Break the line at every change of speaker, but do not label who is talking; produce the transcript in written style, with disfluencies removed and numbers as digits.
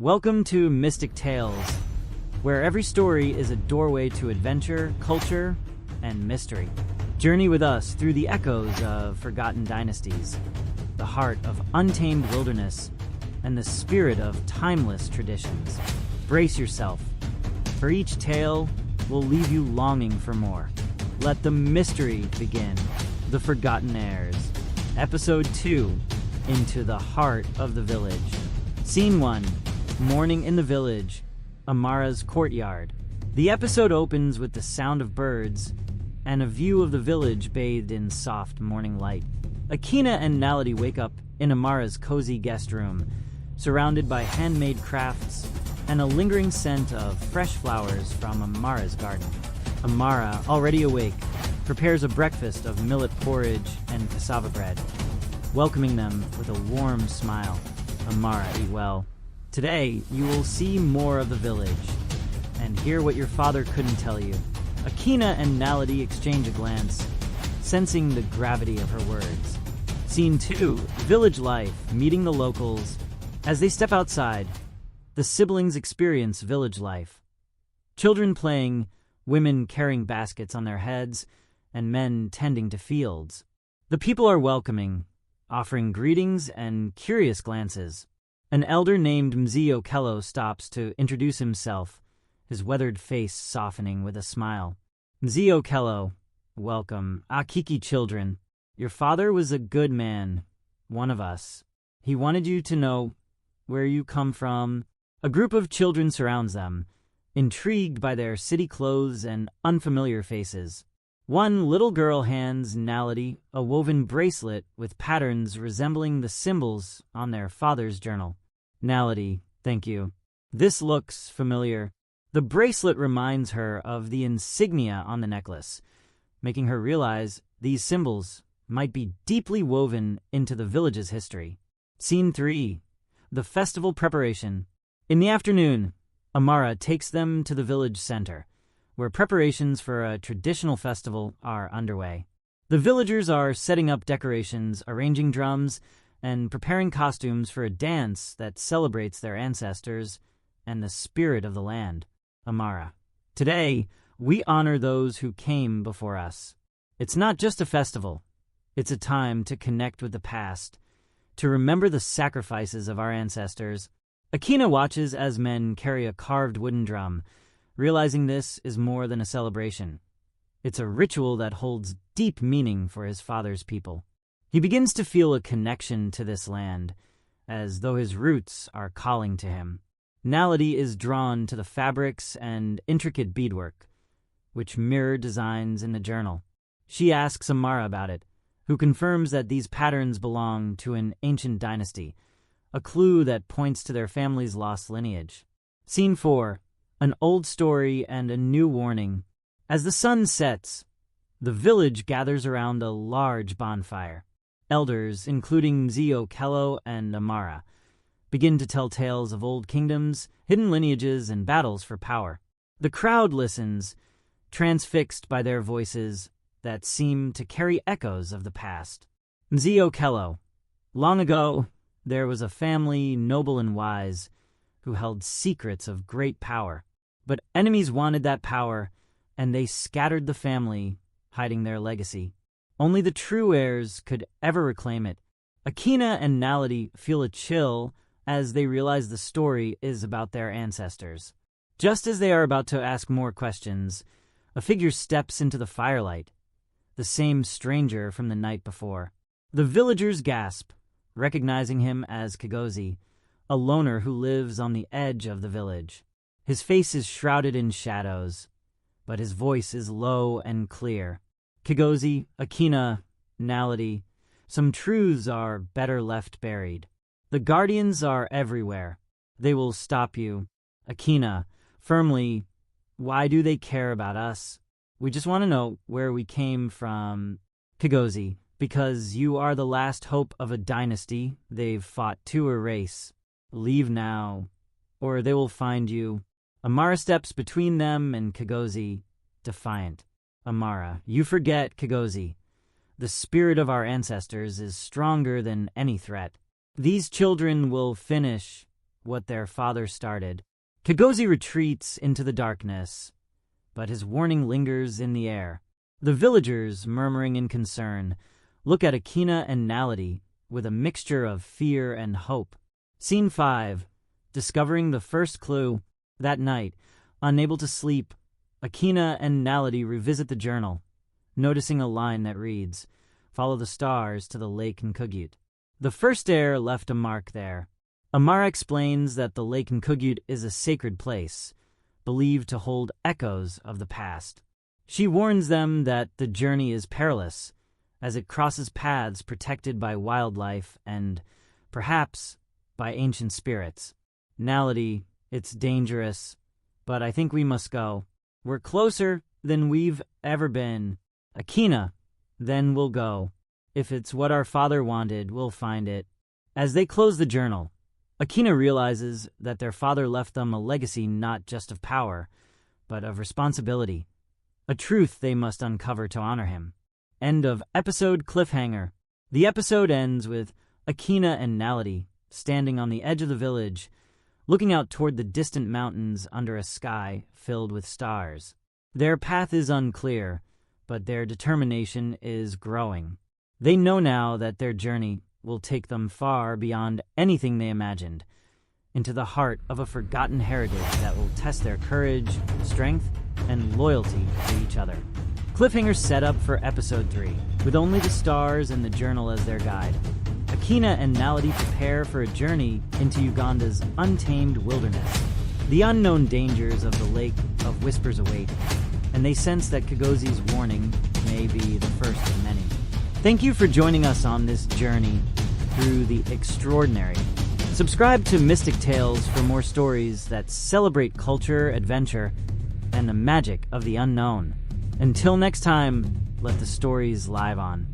Welcome to Mystic Tales, where every story is a doorway to adventure, culture, and mystery. Journey with us through the echoes of forgotten dynasties, the heart of untamed wilderness, and the spirit of timeless traditions. Brace yourself, for each tale will leave you longing for more. Let the mystery begin. The Forgotten Heirs. Episode 2, Into the Heart of the Village. Scene 1, Morning in the Village, Amara's courtyard. The episode opens with the sound of birds and a view of the village bathed in soft morning light. Akina and Naledi wake up in Amara's cozy guest room, surrounded by handmade crafts and a lingering scent of fresh flowers from Amara's garden. Amara, already awake, prepares a breakfast of millet porridge and cassava bread, welcoming them with a warm smile. Amara, eat well. Today, you will see more of the village and hear what your father couldn't tell you. Akina and Naledi exchange a glance, sensing the gravity of her words. Scene 2, Village Life, meeting the locals. As they step outside, the siblings experience village life. Children playing, women carrying baskets on their heads, and men tending to fields. The people are welcoming, offering greetings and curious glances. An elder named Mzee Okello stops to introduce himself, his weathered face softening with a smile. Mzee Okello, welcome. Akiki children, your father was a good man, one of us. He wanted you to know where you come from. A group of children surrounds them, intrigued by their city clothes and unfamiliar faces. One little girl hands Naledi a woven bracelet with patterns resembling the symbols on their father's journal. Naledi, thank you. This looks familiar. The bracelet reminds her of the insignia on the necklace, making her realize these symbols might be deeply woven into the village's history. Scene 3, the festival preparation. In the afternoon, Amara takes them to the village center, where preparations for a traditional festival are underway. The villagers are setting up decorations, arranging drums, and preparing costumes for a dance that celebrates their ancestors and the spirit of the land. Amara, today, we honor those who came before us. It's not just a festival. It's a time to connect with the past, to remember the sacrifices of our ancestors. Akina watches as men carry a carved wooden drum, realizing this is more than a celebration. It's a ritual that holds deep meaning for his father's people. He begins to feel a connection to this land, as though his roots are calling to him. Naledi is drawn to the fabrics and intricate beadwork, which mirror designs in the journal. She asks Amara about it, who confirms that these patterns belong to an ancient dynasty, a clue that points to their family's lost lineage. Scene 4, an old story and a new warning. As the sun sets, the village gathers around a large bonfire. Elders, including Mzee Okello and Amara, begin to tell tales of old kingdoms, hidden lineages, and battles for power. The crowd listens, transfixed by their voices that seem to carry echoes of the past. Mzee Okello, long ago, there was a family, noble and wise, who held secrets of great power. But enemies wanted that power, and they scattered the family, hiding their legacy. Only the true heirs could ever reclaim it. Akina and Naledi feel a chill as they realize the story is about their ancestors. Just as they are about to ask more questions, a figure steps into the firelight, the same stranger from the night before. The villagers gasp, recognizing him as Kigozi, a loner who lives on the edge of the village. His face is shrouded in shadows, but his voice is low and clear. Kigozi, Akina, Naledi, some truths are better left buried. The guardians are everywhere. They will stop you. Akina, firmly, why do they care about us? We just want to know where we came from. Kigozi, because you are the last hope of a dynasty they've fought to erase. Leave now, or they will find you. Amara steps between them and Kigozi, defiant. Amara, you forget, Kigozi. The spirit of our ancestors is stronger than any threat. These children will finish what their father started. Kagozi retreats into the darkness, but his warning lingers in the air. The villagers, murmuring in concern, look at Akina and Naledi with a mixture of fear and hope. Scene 5. Discovering the first clue. That night, unable to sleep, Akina and Naledi revisit the journal, noticing a line that reads, "Follow the stars to the lake Nkugit." The first heir left a mark there. Amara explains that the lake Nkugit is a sacred place, believed to hold echoes of the past. She warns them that the journey is perilous, as it crosses paths protected by wildlife and, perhaps, by ancient spirits. Naledi, it's dangerous, but I think we must go. We're closer than we've ever been. Akina, then we'll go. If it's what our father wanted, we'll find it. As they close the journal, Akina realizes that their father left them a legacy not just of power, but of responsibility, a truth they must uncover to honor him. End of episode cliffhanger. The episode ends with Akina and Naledi standing on the edge of the village, looking out toward the distant mountains under a sky filled with stars. Their path is unclear, but their determination is growing. They know now that their journey will take them far beyond anything they imagined, into the heart of a forgotten heritage that will test their courage, strength, and loyalty to each other. Cliffhanger set up for episode 3, with only the stars and the journal as their guide. Akina and Naledi prepare for a journey into Uganda's untamed wilderness. The unknown dangers of the Lake of Whispers await, and they sense that Kagozi's warning may be the first of many. Thank you for joining us on this journey through the extraordinary. Subscribe to Mystic Tales for more stories that celebrate culture, adventure, and the magic of the unknown. Until next time, let the stories live on.